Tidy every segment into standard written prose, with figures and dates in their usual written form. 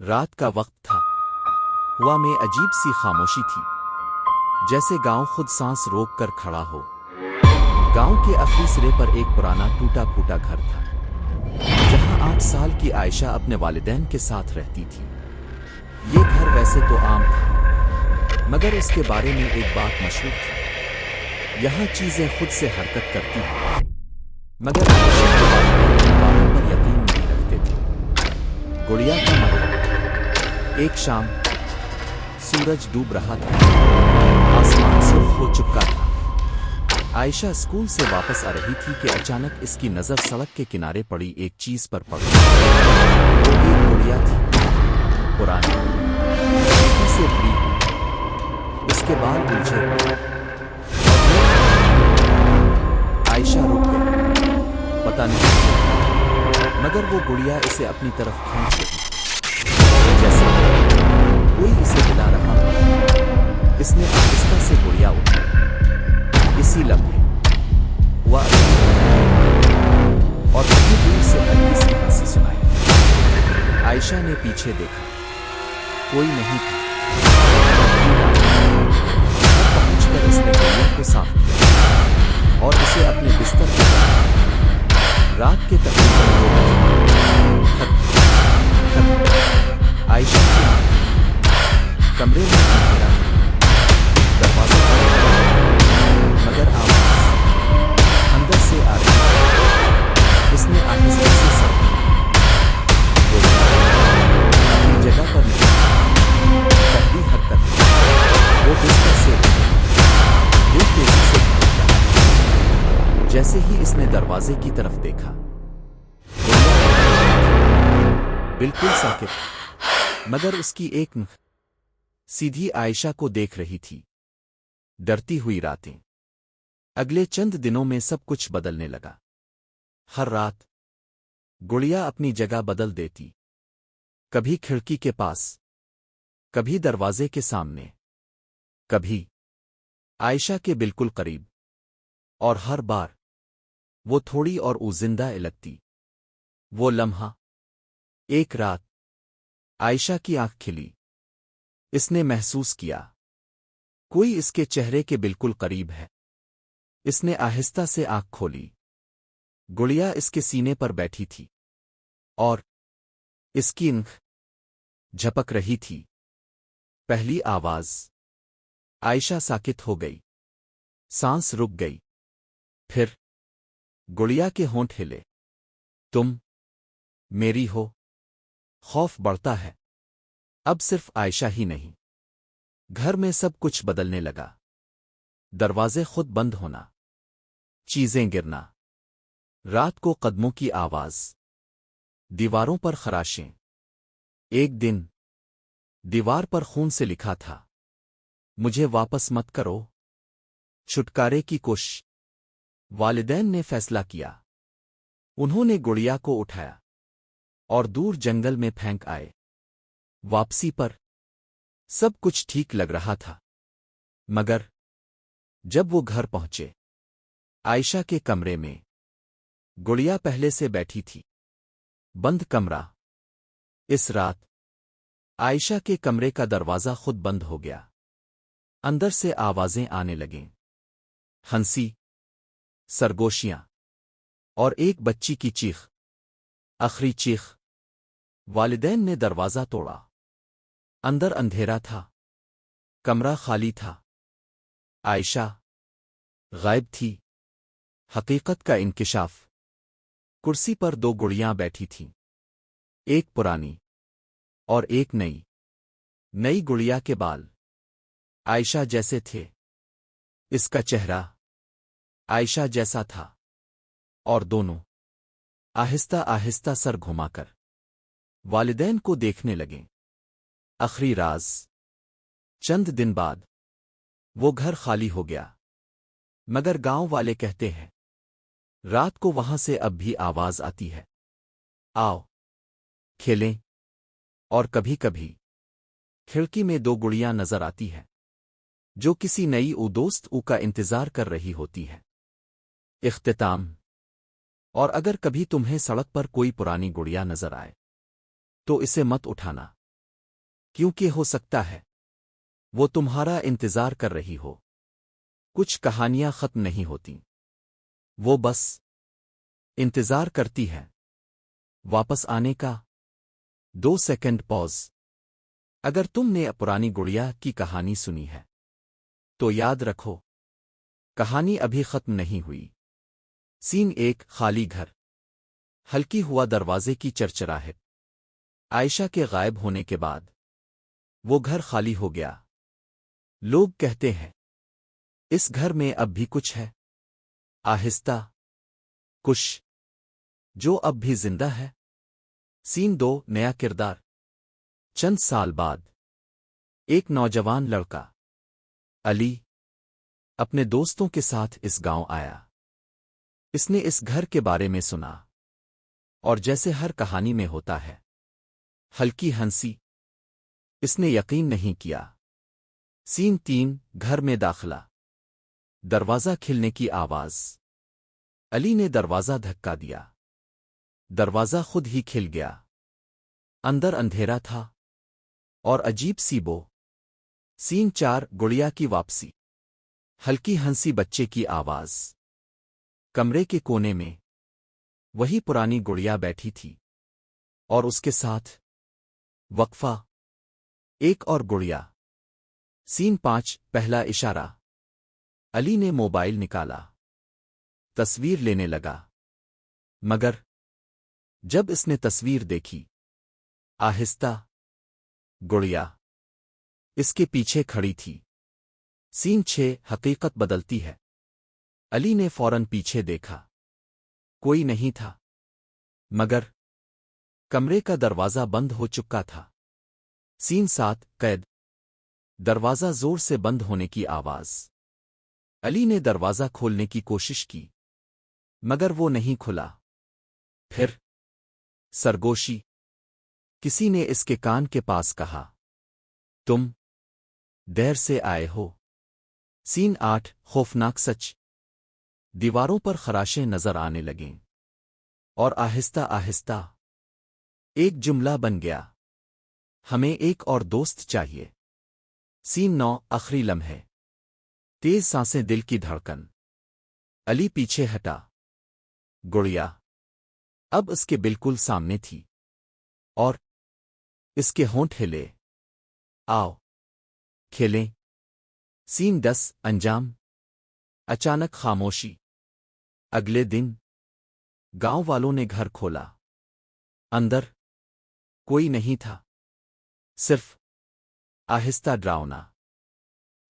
رات کا وقت تھا۔ ہوا میں عجیب سی خاموشی تھی، جیسے گاؤں خود سانس روک کر کھڑا ہو۔ گاؤں کے آخری سرے پر ایک پرانا ٹوٹا پھوٹا گھر تھا، جہاں 8 سال کی عائشہ اپنے والدین کے ساتھ رہتی تھی۔ یہ گھر ویسے تو عام تھا، مگر اس کے بارے میں ایک بات مشہور تھی: یہاں چیزیں خود سے حرکت کرتی ہیں۔ مگر عائشہ کے والدین ان باتوں پر یقین نہیں رکھتے تھے۔ گڑیا کا مرنا۔ ایک شام، سورج ڈوب رہا تھا، آسمان سرخ ہو چکا تھا۔ عائشہ اسکول سے واپس آ رہی تھی کہ اچانک اس کی نظر سڑک کے کنارے پڑی ایک چیز پر پڑ گئی۔ وہ ایک گڑیا تھی، پرانی، مٹی سے بھری ہوئی، اس کے بال الجھے ہوئے۔ عائشہ رک گئی، پتہ نہیں کیوں، مگر وہ گڑیا اسے اپنی طرف کھینچ رہی تھی، جیسے کوئی اسے بلا رہا ہو۔ اس نے آہستہ سے گڑیا اٹھائی۔ اسی لمحے ہوا اور کہیں دور سے ہلکی سی ہنسی سنائی۔ عائشہ نے پیچھے دیکھا، کوئی نہیں تھا۔ پہنچ کر اس نے گڑیا کو صاف کیا اور اسے اپنے بستر پر رکھا۔ رات کے تقریباً 2 بجے عائشہ کی آنکھ کمرے میں اندھیرا تھا، دروازہ بند تھا، مگر آواز اندر سے آ رہی تھی۔ اس نے آہستہ سے سر اپنی جگہ پر نہیں، پہلی حرکت وہ بستر سے دل تیزی سے دھڑک رہا۔ جیسے ہی اس نے دروازے کی طرف دیکھا، بالکل ساکت، مگر اس کی ایک نظر سیدھی عائشہ کو دیکھ رہی تھی۔ ڈرتی ہوئی راتیں۔ اگلے چند دنوں میں سب کچھ بدلنے لگا۔ ہر رات گڑیا اپنی جگہ بدل دیتی، کبھی کھڑکی کے پاس، کبھی دروازے کے سامنے، کبھی عائشہ کے بالکل قریب، اور ہر بار وہ تھوڑی اور زندہ لگتی۔ وہ لمحہ، ایک رات عائشہ کی آنکھ کھلی۔ اس نے محسوس کیا کوئی اس کے چہرے کے بالکل قریب ہے۔ اس نے آہستہ سے آنکھ کھولی۔ گڑیا اس کے سینے پر بیٹھی تھی، اور اس کی آنکھ جھپک رہی تھی۔ پہلی آواز، عائشہ ساکت ہو گئی، سانس رک گئی۔ پھر گڑیا کے ہونٹ ہلے۔ تم میری ہو؟ خوف بڑھتا ہے۔ اب صرف عائشہ ہی نہیں، گھر میں سب کچھ بدلنے لگا۔ دروازے خود بند ہونا، چیزیں گرنا، رات کو قدموں کی آواز، دیواروں پر خراشیں۔ ایک دن دیوار پر خون سے لکھا تھا: مجھے واپس مت کرو۔ چھٹکارے کی کوشش۔ والدین نے فیصلہ کیا۔ انہوں نے گڑیا کو اٹھایا اور دور جنگل میں پھینک آئے۔ واپسی پر سب کچھ ٹھیک لگ رہا تھا، مگر جب وہ گھر پہنچے، عائشہ کے کمرے میں گڑیا پہلے سے بیٹھی تھی، بند کمرہ۔ اس رات عائشہ کے کمرے کا دروازہ خود بند ہو گیا۔ اندر سے آوازیں آنے لگیں، ہنسی، سرگوشیاں، اور ایک بچی کی چیخ، آخری چیخ۔ والدین نے دروازہ توڑا۔ اندر اندھیرا تھا، کمرہ خالی تھا، عائشہ غائب تھی۔ حقیقت کا انکشاف۔ کرسی پر 2 گڑیاں بیٹھی تھیں، ایک پرانی اور ایک نئی۔ نئی گڑیا کے بال عائشہ جیسے تھے، اس کا چہرہ عائشہ جیسا تھا، اور دونوں آہستہ آہستہ سر گھما کر والدین کو دیکھنے لگیں۔ آخری راز۔ چند دن بعد وہ گھر خالی ہو گیا، مگر گاؤں والے کہتے ہیں رات کو وہاں سے اب بھی آواز آتی ہے: آؤ کھیلیں۔ اور کبھی کبھی کھڑکی میں 2 گڑیاں نظر آتی ہے، جو کسی نئی دوست کا انتظار کر رہی ہوتی ہے۔ اختتام۔ اور اگر کبھی تمہیں سڑک پر کوئی پرانی گڑیا نظر آئے تو اسے مت اٹھانا۔ کیونکہ ہو سکتا ہے وہ تمہارا انتظار کر رہی ہو۔ کچھ کہانیاں ختم نہیں ہوتیں، وہ بس انتظار کرتی ہے واپس آنے کا۔ 2 سیکنڈ پوز۔ اگر تم نے پرانی گڑیا کی کہانی سنی ہے تو یاد رکھو، کہانی ابھی ختم نہیں ہوئی۔ سین 1 خالی گھر۔ ہلکی ہوا دروازے کی چرچراہٹ۔ عائشہ کے غائب ہونے کے بعد وہ گھر خالی ہو گیا۔ لوگ کہتے ہیں اس گھر میں اب بھی کچھ ہے، آہستہ کچھ جو اب بھی زندہ ہے۔ سین 2 نیا کردار۔ چند سال بعد ایک نوجوان لڑکا علی اپنے دوستوں کے ساتھ اس گاؤں آیا۔ اس نے اس گھر کے بارے میں سنا اور جیسے ہر کہانی میں ہوتا ہے، ہلکی ہنسی۔ اس نے یقین نہیں کیا۔ سین 3 گھر میں داخلہ۔ دروازہ کھلنے کی آواز۔ علی نے دروازہ دھکا دیا، دروازہ خود ہی کھل گیا۔ اندر اندھیرا تھا اور عجیب سی بو۔ سین 4 گڑیا کی واپسی۔ ہلکی ہنسی، بچے کی آواز۔ کمرے کے کونے میں وہی پرانی گڑیا بیٹھی تھی اور اس کے ساتھ وقفہ ایک اور گڑیا۔ سین 5 پہلا اشارہ۔ علی نے موبائل نکالا، تصویر لینے لگا، مگر جب اس نے تصویر دیکھی، آہستہ گڑیا اس کے پیچھے کھڑی تھی۔ سین 6 حقیقت بدلتی ہے۔ علی نے فوراً پیچھے دیکھا، کوئی نہیں تھا، مگر کمرے کا دروازہ بند ہو چکا تھا۔ سین 7 قید۔ دروازہ زور سے بند ہونے کی آواز۔ علی نے دروازہ کھولنے کی کوشش کی، مگر وہ نہیں کھلا۔ پھر سرگوشی، کسی نے اس کے کان کے پاس کہا، تم دیر سے آئے ہو۔ سین 8 خوفناک سچ۔ دیواروں پر خراشیں نظر آنے لگیں اور آہستہ آہستہ ایک جملہ بن گیا، ہمیں ایک اور دوست چاہیے۔ سین 9 آخری لمحے۔ تیز سانسیں، دل کی دھڑکن۔ علی پیچھے ہٹا۔ گڑیا اب اس کے بالکل سامنے تھی اور اس کے ہونٹ ہلے۔ آؤ کھیلیں۔ سین 10 انجام۔ اچانک خاموشی۔ اگلے دن گاؤں والوں نے گھر کھولا۔ اندر کوئی نہیں تھا، صرف آہستہ ڈراؤنا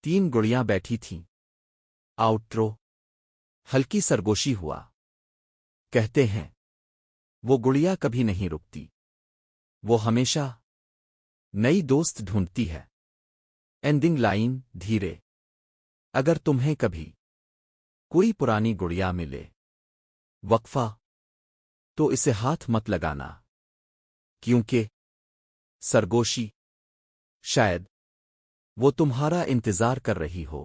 3 گڑیاں بیٹھی تھیں۔ آؤٹرو۔ ہلکی سرگوشی ہوا۔ کہتے ہیں وہ گڑیا کبھی نہیں رکتی، وہ ہمیشہ نئی دوست ڈھونڈتی ہے۔ اینڈنگ لائن دھیرے۔ اگر تمہیں کبھی کوئی پرانی گڑیا ملے وقفہ، تو اسے ہاتھ مت لگانا، کیونکہ سرگوشی شاید وہ تمہارا انتظار کر رہی ہو۔